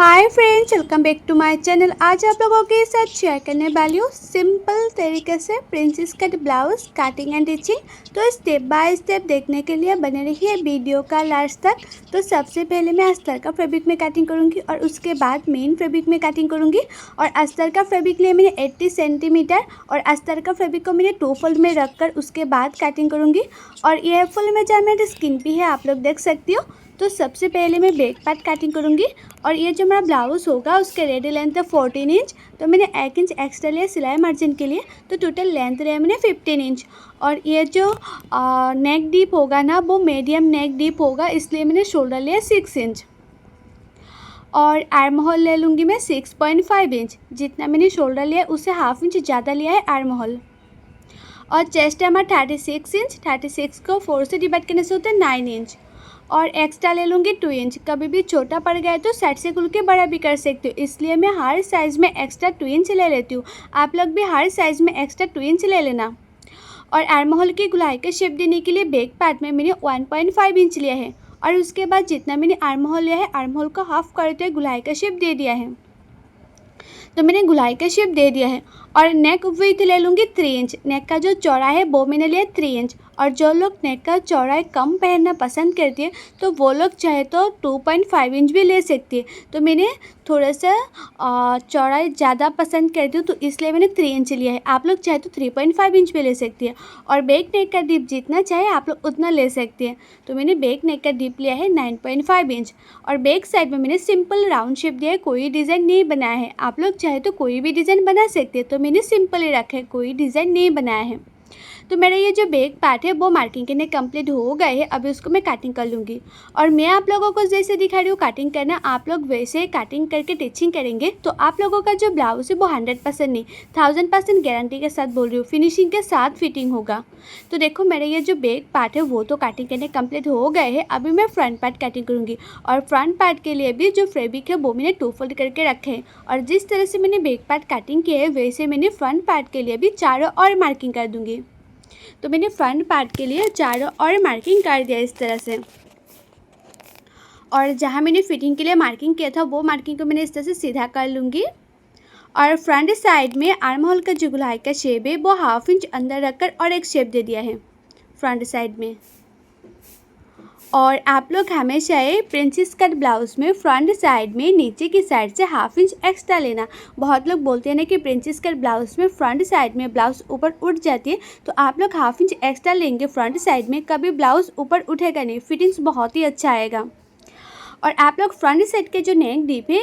Hi friends, welcome back to my channel. आज आप लोगों के साथ शेयर करने वाली हूँ सिंपल तरीके से princess cut blouse cutting and stitching. तो स्टेप बाय स्टेप देखने के लिए बने रहिए वीडियो का लास्ट तक। तो सबसे पहले मैं अस्तर का फैब्रिक में कटिंग करूँगी और उसके बाद मेन फैब्रिक में कटिंग करूँगी। और अस्तर का फैब्रिक लिए मैंने 80 सेंटीमीटर और अस्तर का फैब्रिक को मैंने 2 फोल्ड में रख कर उसके बाद कटिंग करूँगी। और ये फुल मेजरमेंट स्किन भी है, आप लोग देख सकती हो। तो सबसे पहले मैं बैक पार्ट कटिंग करूँगी। और ये जो मेरा ब्लाउज़ होगा उसके रेडी लेंथ है 14 इंच। तो मैंने 1 इंच एक्स्ट्रा लिया सिलाई मार्जिन के लिए, तो टोटल लेंथ लिया मैंने 15 इंच। और ये जो नेक डीप होगा ना, वो मीडियम नेक डीप होगा, इसलिए मैंने शोल्डर लिया 6 इंच। और आर्म होल ले लूँगी मैं 6.5 इंच। जितना मैंने शोल्डर लिया उससे हाफ इंच ज़्यादा लिया है आर्म होल। और चेस्ट है हमारा 36 इंच। 36 को 4 से डिवाइड करने से होता है 9 इंच। और एक्स्ट्रा ले लूँगी 2 इंच। कभी भी छोटा पड़ गया तो साइड से खुल के बड़ा भी कर सकती हूँ, इसलिए मैं हर साइज़ में एक्स्ट्रा 2 इंच ले लेती हूँ। आप लोग भी हर साइज़ में एक्स्ट्रा 2 इंच ले लेना। और आर्म होल की गुलाई का शेप देने के लिए बैक पार्ट में मैंने 1.5 इंच लिया है। और उसके बाद जितना मैंने आर्म होल लिया है, आर्म होल को हाफ करते हुए गुलाई का शेप दे दिया है। तो मैंने गुलाई का शेप दे दिया है। और नेक विड्थ ले लूँगी 3 इंच। नेक का जो चौड़ा है वो मैंने लिया 3 इंच। और जो लोग नेक का चौड़ाई कम पहनना पसंद करती है तो वो लोग चाहे तो 2.5 इंच भी ले सकती है। तो मैंने थोड़ा सा चौड़ाई ज़्यादा पसंद करती हूँ, तो इसलिए मैंने 3 इंच लिया है। आप लोग चाहे तो 3.5 इंच भी ले सकती है। और बैक नेक का डीप जितना चाहे आप लोग उतना ले सकते हैं। तो मैंने बैक नेक का डीप लिया है 9.5 इंच। और बैक साइड में मैंने सिंपल राउंड शेप दिया है, कोई डिज़ाइन नहीं बनाया है। आप लोग चाहे तो कोई भी डिज़ाइन बना सकते हैं, तो मैंने सिंपल ही रखा है, कोई डिज़ाइन नहीं बनाया है। तो मेरा ये जो बैक पार्ट है वो मार्किंग करने कंप्लीट हो गए हैं। अभी उसको मैं कटिंग कर लूँगी। और मैं आप लोगों को जैसे दिखा रही हूँ कटिंग करना, आप लोग वैसे कटिंग करके टिचिंग करेंगे तो आप लोगों का जो ब्लाउज है वो 100% नहीं 1000% गारंटी के साथ बोल रही हूँ, फिनिशिंग के साथ फिटिंग होगा। तो देखो मेरा ये जो बैक पार्ट है वो तो कटिंग करने कंप्लीट हो गए हैं। अभी मैं फ्रंट पार्ट कटिंग करूँगी। और फ्रंट पार्ट के लिए भी जो फैब्रिक है वो मैंने 2 फोल्ड करके रखे हैं। और जिस तरह से मैंने बैक पार्ट कटिंग किया है वैसे मैंने फ्रंट पार्ट के लिए भी चारों और मार्किंग कर दूँगी। तो मैंने फ्रंट पार्ट के लिए चारों और मार्किंग कर दिया इस तरह से। और जहाँ मैंने फिटिंग के लिए मार्किंग किया था वो मार्किंग को मैंने इस तरह से सीधा कर लूँगी। और फ्रंट साइड में आर्म होल का जो गुलाई का शेप है वो हाफ इंच अंदर रखकर और एक शेप दे दिया है फ्रंट साइड में। और आप लोग हमेशा ये प्रिंसेस कट ब्लाउज़ में फ्रंट साइड में नीचे की साइड से हाफ इंच एक्स्ट्रा लेना। बहुत लोग बोलते हैं ना कि प्रिंसेस कट ब्लाउज़ में फ्रंट साइड में ब्लाउज़ ऊपर उठ जाती है, तो आप लोग हाफ इंच एक्स्ट्रा लेंगे फ्रंट साइड में, कभी ब्लाउज़ ऊपर उठेगा नहीं, फिटिंग्स बहुत ही अच्छा आएगा। और आप लोग फ्रंट साइड के जो नेक डीप है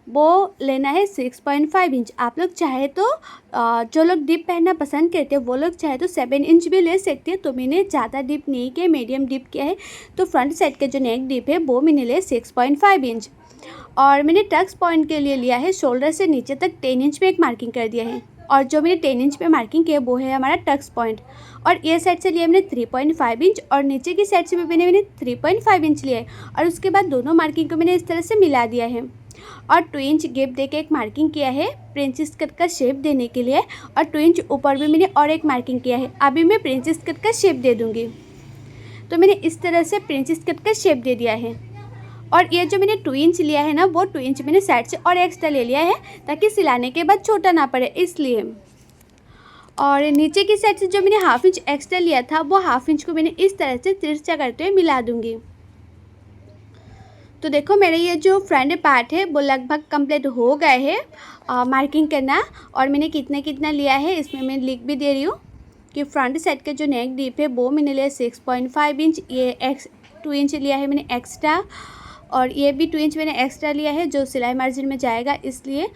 वो लेना है 6.5 इंच। आप लोग चाहे तो जो लोग डीप पहनना पसंद करते हैं वो लोग चाहे तो 7 इंच भी ले सकते हैं। तो मैंने ज़्यादा डीप नहीं किया, मीडियम डीप किया है। तो फ्रंट साइड के जो नेक डीप है वो मैंने लिया 6.5 इंच। और मैंने टक्स पॉइंट के लिए लिया है शोल्डर से नीचे तक 10 इंच में एक मार्किंग कर दिया है। और जो मैंने 10 इंच पे मार्किंग किया वो है हमारा टक्स पॉइंट। और ये साइड से लिया मैंने 3.5 इंच और नीचे की साइड से भी मैंने 3.5 इंच लिया है। और उसके बाद दोनों मार्किंग को मैंने इस तरह से मिला दिया है। और 2 इंच गैप देके एक मार्किंग किया है प्रिंसेस कट का शेप देने के लिए। और 2 इंच ऊपर भी मैंने और एक मार्किंग किया है। अभी मैं प्रिंसेस कट का शेप दे दूँगी। तो मैंने इस तरह से प्रिंसेस कट का शेप दे दिया है। और ये जो मैंने 2 इंच लिया है ना, वो 2 इंच मैंने साइड से और एक्स्ट्रा ले लिया है ताकि सिलाने के बाद छोटा ना पड़े, इसलिए। और नीचे की साइड से जो मैंने हाफ इंच एक्स्ट्रा लिया था वो हाफ इंच को मैंने इस तरह से तिरछा करते हुए मिला दूंगी। तो देखो मेरा ये जो फ्रंट पार्ट है वो लगभग कंप्लीट हो गए है मार्किंग करना। और मैंने कितना कितना लिया है इसमें मैं लिख भी दे रही हूँ कि फ्रंट साइड के जो नेक डीप है वो मैंने लिया 6.5 इंच। ये 2 इंच लिया है मैंने एक्स्ट्रा। और ये भी 2 इंच मैंने एक्स्ट्रा लिया है जो सिलाई मार्जिन में जाएगा, इसलिए।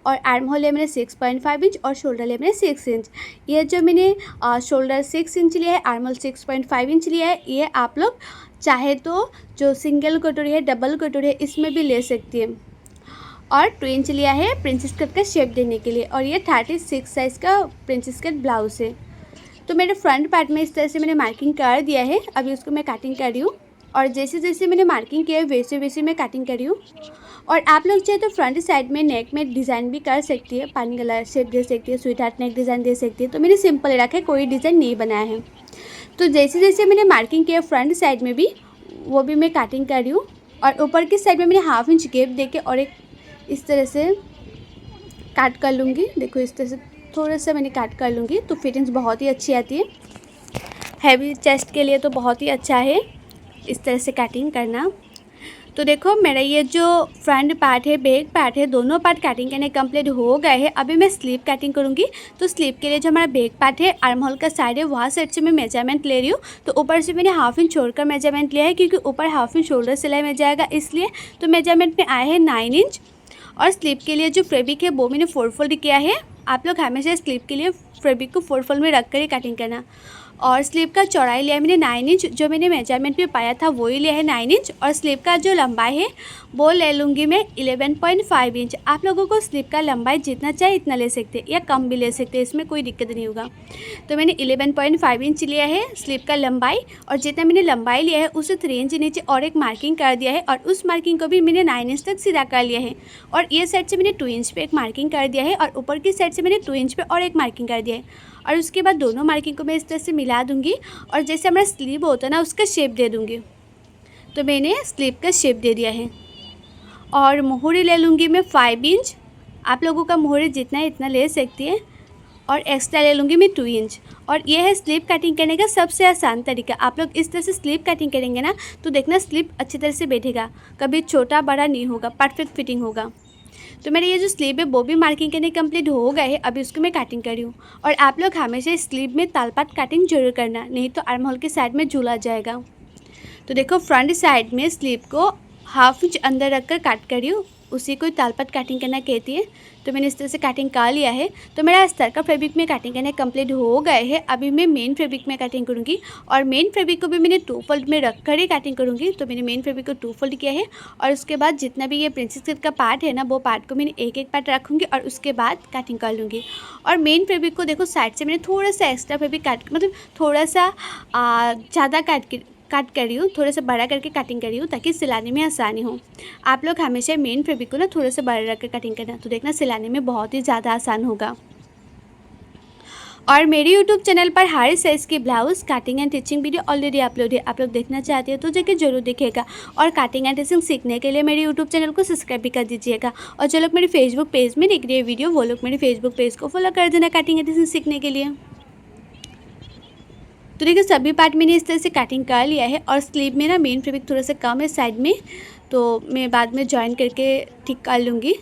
और आर्म होल है मैंने 6.5 इंच और शोल्डर है मैंने 6 इंच। ये जो मैंने शोल्डर 6 इंच लिया है, आर्म होल 6.5 इंच लिया है, ये आप लोग चाहे तो जो सिंगल कटोरी है, डबल कटोरी है, इसमें भी ले सकती है। और 2 इंच लिया है प्रिंसेस कट का शेप देने के लिए। और ये 36 साइज़ का प्रिंसेस कट ब्लाउज़ है। तो मेरे फ्रंट पार्ट में इस तरह से मैंने मार्किंग कर दिया है। अभी उसको मैं कटिंग कर रही हूँ। और जैसे जैसे मैंने मार्किंग किया है वैसे वैसे मैं कटिंग कर रही हूँ। और आप लोग चाहे तो फ्रंट साइड में नेक में डिज़ाइन भी कर सकती है, पानी कलर शेप दे सकती है, स्वीट हार्ट नेक डिज़ाइन दे सकती है। तो मैंने सिंपल रखा है, कोई डिज़ाइन नहीं बनाया है। तो जैसे जैसे मैंने मार्किंग किया फ्रंट साइड में भी वो भी मैं कटिंग कर रही हूँ। और ऊपर की साइड में मैंने हाफ इंच गैप देके और एक इस तरह से काट कर लूँगी। देखो इस तरह से थोड़ा सा मैंने काट कर लूँगी तो फिटिंग्स बहुत ही अच्छी आती है। हैवी चेस्ट के लिए तो बहुत ही अच्छा है इस तरह से कटिंग करना। तो देखो मेरा ये जो फ्रंट पार्ट है, बैक पार्ट है, दोनों पार्ट कटिंग करने कंप्लीट हो गए हैं। अभी मैं स्लीव कटिंग करूँगी। तो स्लीव के लिए जो हमारा बैक पार्ट है, आर्म होल का साइड है, वहाँ साइड से मैं मेजरमेंट ले रही हूँ। तो ऊपर से मैंने हाफ इंच छोड़कर मेजरमेंट लिया है क्योंकि ऊपर हाफ इंच शोल्डर सिलाई में जाएगा, इसलिए तो मेजरमेंट में आया है 9 इंच। और स्लीव के लिए जो फैब्रिक है वो मैंने 4 फोल्ड किया है। आप लोग हमेशा स्लीव के लिए फैब्रिक को 4 फोल्ड में रख कर ही कटिंग करना। और स्लीव का चौड़ाई लिया है मैंने 9 इंच, जो मैंने मेजरमेंट में पाया था वही लिया है 9 इंच। और स्लीव का जो लंबाई है वो ले लूँगी मैं 11.5 इंच। आप लोगों को स्लीव का लंबाई जितना चाहे इतना ले सकते हैं या कम भी ले सकते हैं, इसमें कोई दिक्कत नहीं होगा। तो मैंने 11.5 इंच लिया है स्लीव का लंबाई, और जितना मैंने लंबाई लिया है उससे 3 इंच नीचे और एक मार्किंग कर दिया है, और उस मार्किंग को भी मैंने 9 इंच तक सीधा कर लिया है। और ये साइड से मैंने 2 इंच पे एक मार्किंग कर दिया है, और ऊपर की साइड से मैंने 2 इंच पे और एक मार्किंग कर दिया है। और उसके बाद दोनों मार्किंग को मैं इस तरह से मिला दूंगी, और जैसे हमारा स्लीव होता है ना उसका शेप दे दूंगी। तो मैंने स्लीव का शेप दे दिया है। और मोहरी ले लूँगी मैं 5 इंच। आप लोगों का मोहरी जितना है इतना ले सकती है। और एक्स्ट्रा ले लूँगी मैं 2 इंच। और ये है स्लीव कटिंग करने का सबसे आसान तरीका। आप लोग इस तरह से स्लीव कटिंग करेंगे ना तो देखना स्लीव अच्छी तरह से बैठेगा, कभी छोटा बड़ा नहीं होगा, परफेक्ट फिटिंग होगा। तो मेरे ये जो स्लीव है वो भी मार्किंग करने कंप्लीट हो गए है। अभी उसको मैं कटिंग कर रही हूँ। और आप लोग हमेशा स्लीव में तालपाट कटिंग जरूर करना, नहीं तो आर्म होल के साइड में झूला जाएगा। तो देखो फ्रंट साइड में स्लीव को हाफ इंच अंदर रखकर काट कर रही हूँ, उसी को तालपट कटिंग करना कहती है। तो मैंने इस तरह से कटिंग कर लिया है। तो मेरा अस्तर का फैब्रिक में कटिंग करने कंप्लीट हो गए हैं। अभी मैं मेन फैब्रिक में कटिंग करूँगी, और मेन फैब्रिक को भी मैंने 2 फोल्ड में रख कर ही कटिंग करूँगी। तो मैंने मेन फैब्रिक को 2 फोल्ड किया है, और उसके बाद जितना भी ये प्रिंसेस कट का पार्ट है ना वो पार्ट को मैंने एक एक पार्ट रखूँगी, और उसके बाद कटिंग कर लूँगी। और मेन फैब्रिक को देखो साइड से मैंने थोड़ा सा एक्स्ट्रा फैब्रिक काट, मतलब थोड़ा सा ज़्यादा काट कर रही हूँ, थोड़ा सा बड़ा करके कटिंग कर रही हूँ ताकि सिलाने में आसानी हो। आप लोग हमेशा मेन फैब्रिक को ना थोड़ा सा बड़ा रख कर कटिंग करना, तो देखना सिलाने में बहुत ही ज़्यादा आसान होगा। और मेरे YouTube चैनल पर हर साइज़ की blouse cutting and teaching video already upload है। आप लोग देखना चाहते हो तो जाके जरूर देखिएगा। और कटिंग एंड टिचिंग सीखने के लिए मेरे YouTube चैनल को सब्सक्राइब भी कर दीजिएगा। और जो लोग मेरे फेसबुक पेज में देख रहे हैं वीडियो, वो लोग मेरे फेसबुक पेज को फॉलो कर देना कटिंग एंड टिचिंग सीखने के लिए। तो देखिए सभी पार्ट मैंने इस तरह से कटिंग कर लिया है। और स्लीव में ना मेन फैब्रिक थोड़ा सा कम है साइड में, तो मैं बाद में जॉइन करके ठीक कर लूँगी।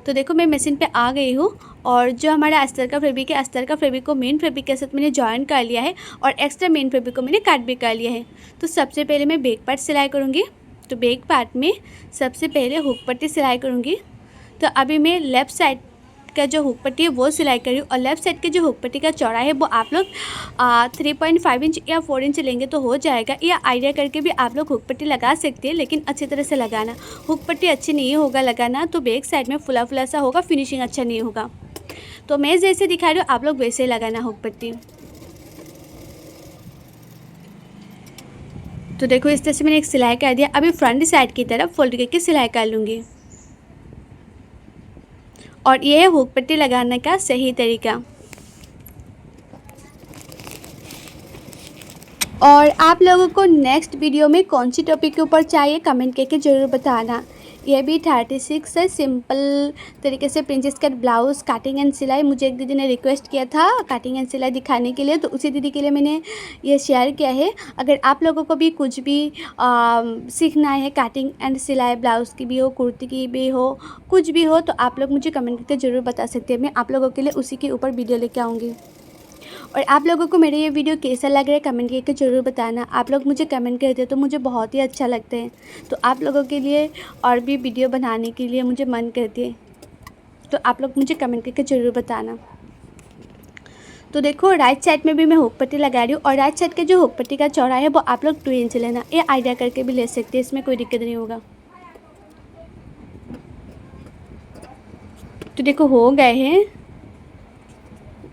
तो देखो मैं मशीन पे आ गई हूँ, और जो हमारा अस्तर का फैब्रिक है, अस्तर का फैब्रिक को मेन फैब्रिक के साथ मैंने जॉइन कर लिया है, और एक्स्ट्रा मेन फैब्रिक को मैंने काट भी कर लिया है। तो सबसे पहले मैं बैक पार्ट सिलाई करूँगी। तो बैक पार्ट में सबसे पहले हुक पट्टी सिलाई करूँगी। तो अभी मैं लेफ़्ट साइड का जो हुक पट्टी है वो सिलाई कर रही हूँ, और लेफ़्ट साइड के जो हुक पट्टी का चौड़ा है वो आप लोग 3.5 इंच या 4 इंच लेंगे तो हो जाएगा, या आइडिया करके भी आप लोग हुक पट्टी लगा सकते हैं, लेकिन अच्छी तरह से लगाना। हुक पट्टी अच्छी नहीं होगा लगाना तो बैक साइड में फुला फुला सा होगा, फिनिशिंग अच्छा नहीं होगा। तो मैं जैसे दिखा रही हूँ आप लोग वैसे लगाना हुक पट्टी। तो देखो इस तरह से मैंने एक सिलाई कर दिया। अभी फ्रंट साइड की तरफ फोल्ड करके सिलाई कर लूँगी, और ये है हुक पट्टी लगाने का सही तरीका। और आप लोगों को नेक्स्ट वीडियो में कौन सी टॉपिक के ऊपर चाहिए कमेंट करके ज़रूर बताना। ये भी 36 है, सिंपल तरीके से princess cut blouse cutting and सिलाई। मुझे एक दीदी ने रिक्वेस्ट किया था कटिंग एंड सिलाई दिखाने के लिए, तो उसी दीदी के लिए मैंने ये शेयर किया है। अगर आप लोगों को भी कुछ भी सीखना है, कटिंग एंड सिलाई ब्लाउज़ की भी हो, कुर्ती की भी हो, कुछ भी हो, तो आप लोग मुझे कमेंट करके ज़रूर बता सकते हैं। मैं आप लोगों के लिए उसी के ऊपर वीडियो लेके आऊँगी। और आप लोगों को मेरा ये वीडियो कैसा लग रहा है कमेंट करके ज़रूर बताना। आप लोग मुझे कमेंट करते हो तो मुझे बहुत ही अच्छा लगता है, तो आप लोगों के लिए और भी वीडियो बनाने के लिए मुझे मन करती है, तो आप लोग मुझे कमेंट करके ज़रूर बताना। तो देखो राइट साइड में भी मैं हुक पट्टी लगा रही हूँ, और राइट साइड के जो हुक पट्टी का चौड़ा है वो आप लोग 2 इंच लेना। ये आइडिया करके भी ले सकते हैं, इसमें कोई दिक्कत नहीं होगा। तो देखो हो गए हैं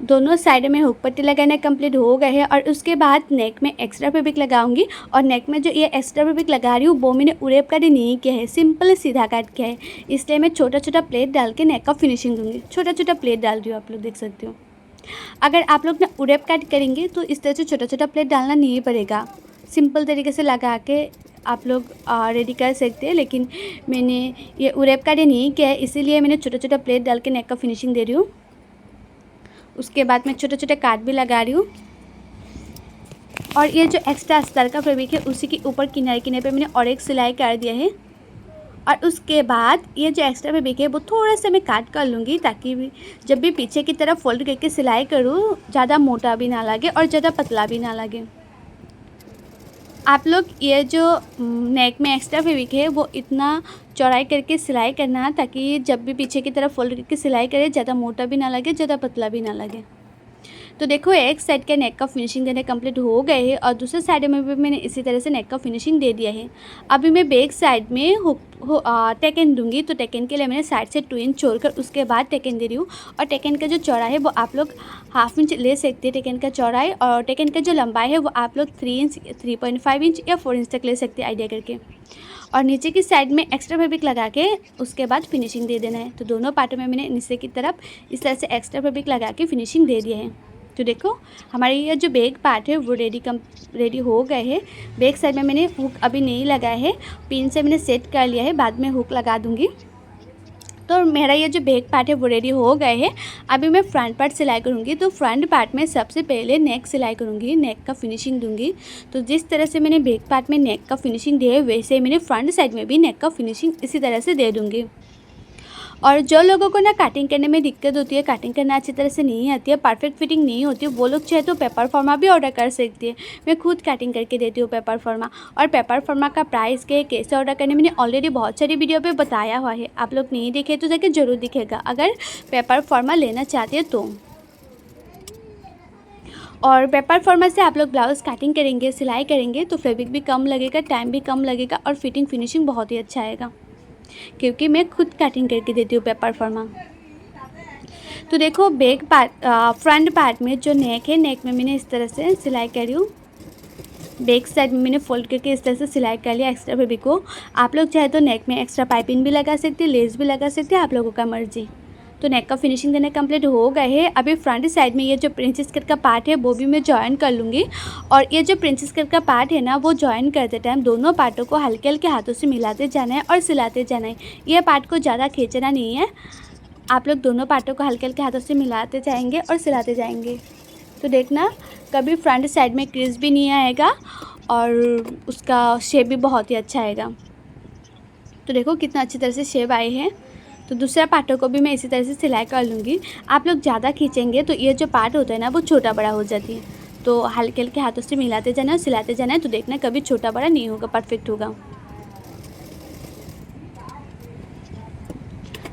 दोनों साइड में हुक पट्टी लगाना कंप्लीट हो गए हैं। और उसके बाद नेक में एक्स्ट्रा फैब्रिक लगाऊंगी, और नेक में जो ये एक्स्ट्रा फैब्रिक लगा रही हूँ वो मैंने उड़ेप कट नहीं किया है, सिंपल सीधा काट किया है। इसलिए मैं छोटा छोटा प्लेट डाल के नेक का फिनिशिंग दूंगी। छोटा छोटा प्लेट डाल रही हूँ, आप लोग देख सकते हो। अगर आप लोग ना उड़ेप कट करेंगे तो इस तरह से छोटा छोटा प्लेट डालना नहीं पड़ेगा, सिंपल तरीके से लगा के आप लोग रेडी कर सकते हैं, लेकिन मैंने ये उरेप का नहीं किया है, इसीलिए मैंने छोटा छोटा प्लेट डाल के नेक का फिनिशिंग दे रही हूँ। उसके बाद मैं छोटे छोटे काट भी लगा रही हूँ। और ये जो एक्स्ट्रा अस्तर का फैब्रिक है उसी के ऊपर किनारे किनारे पे मैंने और एक सिलाई कर दिया है। और उसके बाद ये जो एक्स्ट्रा फैब्रिक है वो थोड़ा सा मैं काट कर लूँगी, ताकि जब भी पीछे की तरफ फोल्ड करके सिलाई करूँ ज़्यादा मोटा भी ना लगे और ज़्यादा पतला भी ना लगे। आप लोग ये जो नेक में एक्स्ट्रा फैब्रिक है वो इतना चौड़ाई करके सिलाई करना, ताकि जब भी पीछे की तरफ फोल्ड करके सिलाई करें ज़्यादा मोटा भी ना लगे, ज़्यादा पतला भी ना लगे। तो देखो एक साइड के नेक का फिनिशिंग देने कंप्लीट हो गए हैं और दूसरे साइड में भी मैंने इसी तरह से नेक का फिनिशिंग दे दिया है। अभी मैं बैक साइड में टेकन दूंगी, तो टेकन के लिए मैंने साइड से 2 इंच छोड़कर उसके बाद टेकन दे रही हूँ। और टेकन का जो चौड़ा है वो आप लोग 1/2 इंच ले सकते हैं टेकन का चौड़ाई, और टेकन का जो लंबाई है वो आप लोग 3 इंच, 3.5 इंच या 4 इंच तक ले सकते हैं आइडिया करके। और नीचे की साइड में एक्स्ट्रा फैब्रिक लगा के उसके बाद फिनिशिंग दे देना है। तो दोनों पार्टों में मैंने नीचे की तरफ इस तरह से एक्स्ट्रा फैब्रिक लगा के फिनिशिंग दे दिया है। तो देखो हमारे ये जो बैक पार्ट है वो रेडी हो गए हैं। बैक साइड में मैंने हुक अभी नहीं लगाया है, पिन से मैंने सेट कर लिया है, बाद में हुक लगा दूंगी। तो मेरा ये जो बैक पार्ट है वो रेडी हो गए हैं। अभी मैं फ्रंट पार्ट सिलाई करूँगी। तो फ्रंट पार्ट में सबसे पहले नेक सिलाई करूँगी, नेक का फिनिशिंग दूंगी। तो जिस तरह से मैंने बैक पार्ट में नेक का फिनिशिंग दिया है वैसे मैंने फ्रंट साइड में भी नेक का फिनिशिंग इसी तरह से दे दूँगी। और जो लोगों को ना कटिंग करने में दिक्कत होती है, कटिंग करना अच्छी तरह से नहीं आती है, परफेक्ट फिटिंग नहीं होती है, वो लोग चाहे तो पेपर फॉर्मा भी ऑर्डर कर सकती है। मैं खुद कटिंग करके देती हूँ पेपर फॉर्मा। और पेपर फॉर्मा का प्राइस के कैसे ऑर्डर करने मैंने ऑलरेडी बहुत सारी वीडियो पे बताया हुआ है, आप लोग नहीं देखे तो जाके ज़रूर दिखेगा अगर पेपर फॉर्मा लेना चाहते हैं तो। और पेपर फॉर्मा से आप लोग ब्लाउज़ कटिंग करेंगे, सिलाई करेंगे तो फैब्रिक भी कम लगेगा, टाइम भी कम लगेगा और फिटिंग फिनिशिंग बहुत ही अच्छा आएगा, क्योंकि मैं खुद कटिंग करके देती हूँ पेपर फॉर्मा। तो देखो बैक पार्ट फ्रंट पार्ट में जो नेक है, नेक में मैंने इस तरह से सिलाई कर रही हूँ। बैक साइड में मैंने फोल्ड करके इस तरह से सिलाई कर लिया एक्स्ट्रा फैब्रिक को। आप लोग चाहे तो नेक में एक्स्ट्रा पाइपिंग भी लगा सकते हैं, लेस भी लगा सकते हैं, आप लोगों का मर्जी। तो नेक का फिनिशिंग देने कंप्लीट हो गए हैं। अभी फ्रंट साइड में ये जो प्रिंसेस कट का पार्ट है वो भी मैं जॉइन कर लूँगी। और ये जो प्रिंसेस कट का पार्ट है ना, वो जॉइन करते टाइम दोनों पार्टों को हल्के हल्के हाथों से मिलाते जाना है और सिलाते जाना है। ये पार्ट को ज़्यादा खींचना नहीं है, आप लोग दोनों पार्टों को हल्के हल्के हाथों से मिलाते जाएंगे और सिलाते जाएंगे। तो देखना कभी फ्रंट साइड में क्रीज भी नहीं आएगा और उसका शेप भी बहुत ही अच्छा आएगा। तो देखो कितना अच्छी तरह से शेप आए हैं। तो दूसरा पार्टों को भी मैं इसी तरह से सिलाई कर लूँगी। आप लोग ज़्यादा खींचेंगे तो ये जो पार्ट होता है ना वो छोटा बड़ा हो जाती है, तो हल्के हल्के हाथों से मिलाते जाना और सिलाते जाना है। तो देखना कभी छोटा बड़ा नहीं होगा, परफेक्ट होगा।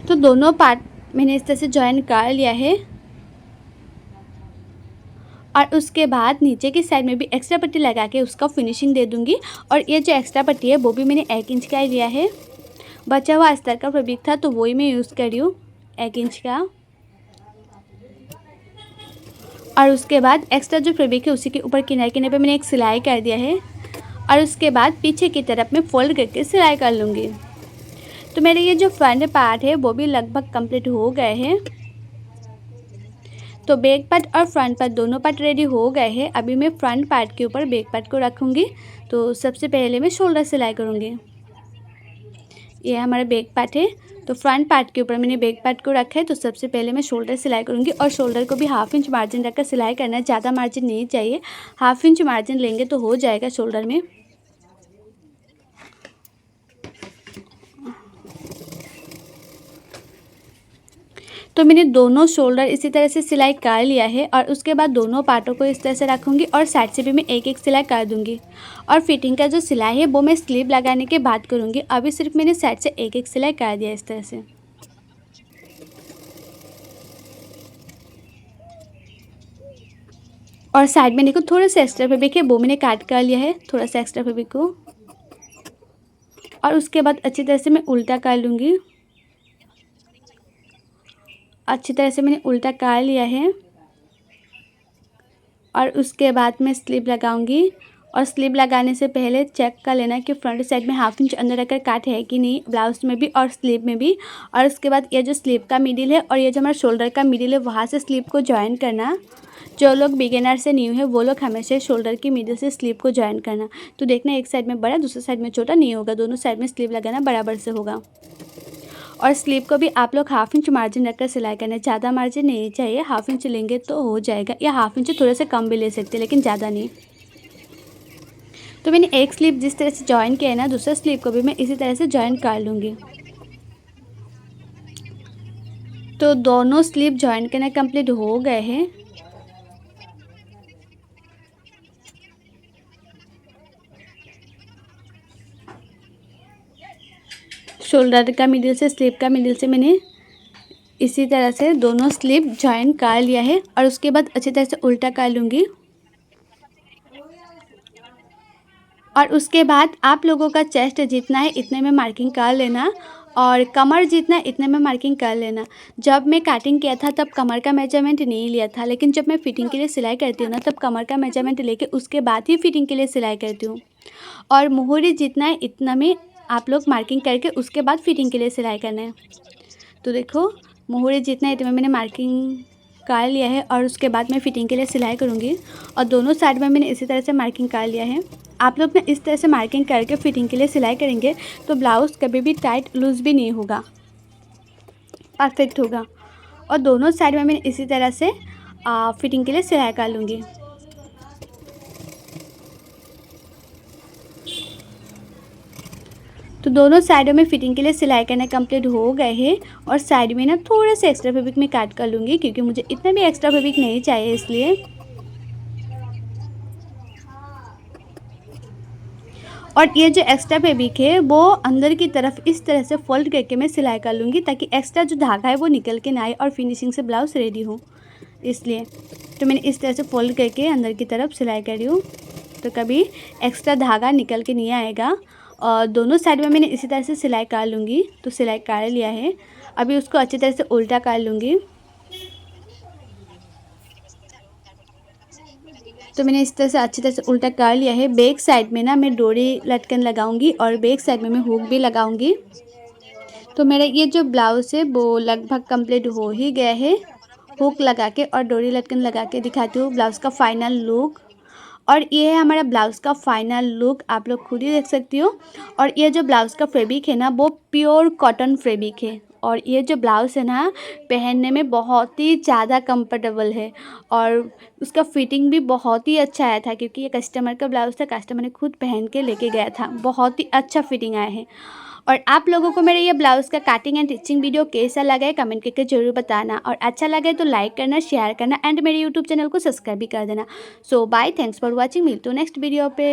तो दोनों पार्ट मैंने इस तरह से जॉइन कर लिया है। और उसके बाद नीचे की साइड में भी एक्स्ट्रा पट्टी लगा के उसका फिनिशिंग दे दूंगी। और ये जो एक्स्ट्रा पट्टी है वो भी मैंने 1 इंच का ही लिया है, बचा हुआ अस्तर का फैब्रिक था तो वही मैं यूज़ कर रही हूँ 1 इंच का। और उसके बाद एक्स्ट्रा जो फैब्रिक है उसी के ऊपर किनारे किनारे पे मैंने एक सिलाई कर दिया है। और उसके बाद पीछे की तरफ मैं फोल्ड करके सिलाई कर लूँगी। तो मेरे ये जो फ्रंट पार्ट है वो भी लगभग कंप्लीट हो गए हैं। तो बैक पार्ट और फ्रंट पार्ट दोनों पार्ट रेडी हो गए हैं। अभी मैं फ्रंट पार्ट के ऊपर बैक पार्ट को रखूँगी। तो सबसे पहले मैं शोल्डर सिलाई करूँगी। ये हमारा बैक पार्ट है, तो फ्रंट पार्ट के ऊपर मैंने बैक पार्ट को रखा है। तो सबसे पहले मैं शोल्डर सिलाई करूँगी। और शोल्डर को भी 1/2 इंच मार्जिन रखकर सिलाई करना है, ज़्यादा मार्जिन नहीं चाहिए, 1/2 इंच मार्जिन लेंगे तो हो जाएगा शोल्डर में। तो मैंने दोनों शोल्डर इसी तरह से सिलाई कर लिया है। और उसके बाद दोनों पार्टों को इस तरह से रखूँगी और साइड से भी मैं एक एक सिलाई कर दूँगी। और फिटिंग का जो सिलाई है वो मैं स्लीव लगाने के बाद करूँगी। अभी सिर्फ मैंने साइड से एक एक सिलाई कर दिया इस तरह से। और साइड में देखो थोड़ा सा एक्स्ट्रा फैब्रिक है वो मैंने काट कर लिया है, थोड़ा सा एक्स्ट्रा फैब्रिक को। और उसके बाद अच्छी तरह से मैं उल्टा कर लूँगी। अच्छी तरह से मैंने उल्टा कर लिया है। और उसके बाद मैं स्लीव लगाऊंगी और स्लीव लगाने से पहले चेक कर लेना कि फ्रंट साइड में 1/2 इंच अंदर रखकर काट है कि नहीं, ब्लाउज में भी और स्लीव में भी। और उसके बाद ये जो स्लीव का मिडिल है और ये जो हमारा शोल्डर का मिडिल है वहाँ से स्लीव को जॉइन करना। जो लोग बिगिनर से न्यू है वो लोग हमेशा शोल्डर की मिडिल से स्लीव को जॉइन करना। तो देखना एक साइड में बड़ा दूसरे साइड में छोटा नहीं होगा, दोनों साइड में स्लीव लगाना बराबर से होगा। और स्लीव को भी आप लोग 1/2 इंच मार्जिन रखकर सिलाई करना है, ज़्यादा मार्जिन नहीं चाहिए, 1/2 इंच लेंगे तो हो जाएगा, या 1/2 इंच थोड़े से कम भी ले सकते हैं लेकिन ज़्यादा नहीं। तो मैंने एक स्लीव जिस तरह से जॉइन किया है ना, दूसरा स्लीव को भी मैं इसी तरह से जॉइन कर लूँगी। तो दोनों स्लीव जॉइन करना कंप्लीट हो गए हैं। शोल्डर का मिडिल से स्लीव का मिडिल से मैंने इसी तरह से दोनों स्लीव जॉइन कर लिया है और उसके बाद अच्छी तरह से उल्टा कर लूँगी। और उसके बाद आप लोगों का चेस्ट जितना है इतने में मार्किंग कर लेना और कमर जितना है इतने में मार्किंग कर लेना। जब मैं कटिंग किया था तब कमर का मेजरमेंट नहीं लिया था, लेकिन जब मैं फिटिंग के लिए सिलाई करती हूँ ना तब कमर का मेजरमेंट लेके उसके बाद ही फिटिंग के लिए सिलाई करती हूँ। और मुहूरी जितना है इतना में आप लोग मार्किंग करके उसके बाद फिटिंग के लिए सिलाई करना है। तो देखो मुहूरी जितना है इतना मैंने मार्किंग कर लिया है और उसके बाद मैं फिटिंग के लिए सिलाई करूँगी। और दोनों साइड में मैंने इसी तरह से मार्किंग कर लिया है। आप लोग ना इस तरह से मार्किंग करके फिटिंग के लिए सिलाई करेंगे तो ब्लाउज़ कभी भी टाइट लूज़ भी नहीं होगा, परफेक्ट होगा। और दोनों साइड में मैंने इसी तरह से फिटिंग के लिए सिलाई कर लूँगी। तो दोनों साइडों में फिटिंग के लिए सिलाई करना कंप्लीट हो गए हैं। और साइड में ना थोड़ा सा एक्स्ट्रा फैब्रिक में काट कर लूँगी क्योंकि मुझे इतना भी एक्स्ट्रा फैब्रिक नहीं चाहिए इसलिए। और ये जो एक्स्ट्रा फैब्रिक है वो अंदर की तरफ इस तरह से फोल्ड करके मैं सिलाई कर लूँगी ताकि एक्स्ट्रा जो धागा है वो निकल के ना आए और फिनिशिंग से ब्लाउज़ रेडी हो, इसलिए। तो मैंने इस तरह से फोल्ड करके अंदर की तरफ सिलाई करी हूँ तो कभी एक्स्ट्रा धागा निकल के नहीं आएगा। और दोनों साइड में मैंने इसी तरह से सिलाई कर लूँगी। तो सिलाई कर लिया है, अभी उसको अच्छी तरह से उल्टा कर लूँगी। तो मैंने इस तरह से अच्छी तरह से उल्टा कर लिया है। बैक साइड में ना मैं डोरी लटकन लगाऊंगी और बैक साइड में मैं हुक भी लगाऊंगी। तो मेरा ये जो ब्लाउज़ है वो लगभग कंप्लीट हो ही गया है। हुक लगा के और डोरी लटकन लगा के दिखाती हूँ ब्लाउज़ का फाइनल लुक। और ये है हमारा ब्लाउज़ का फाइनल लुक, आप लोग खुद ही देख सकती हो। और ये जो ब्लाउज़ का फैब्रिक है ना वो प्योर कॉटन फैब्रिक है। और ये जो ब्लाउज़ है ना पहनने में बहुत ही ज़्यादा कंफर्टेबल है और उसका फिटिंग भी बहुत ही अच्छा आया था क्योंकि ये कस्टमर का ब्लाउज़ था, कस्टमर ने खुद पहन के लेके गया था, बहुत ही अच्छा फिटिंग आया है। और आप लोगों को मेरे ये ब्लाउज़ का कटिंग एंड स्टिचिंग वीडियो कैसा लगा है कमेंट करके ज़रूर बताना और अच्छा लगे तो लाइक करना, शेयर करना एंड मेरे यूट्यूब चैनल को सब्सक्राइब भी कर देना। सो बाय, थैंक्स फॉर वॉचिंग, मिलते हो नेक्स्ट वीडियो पे।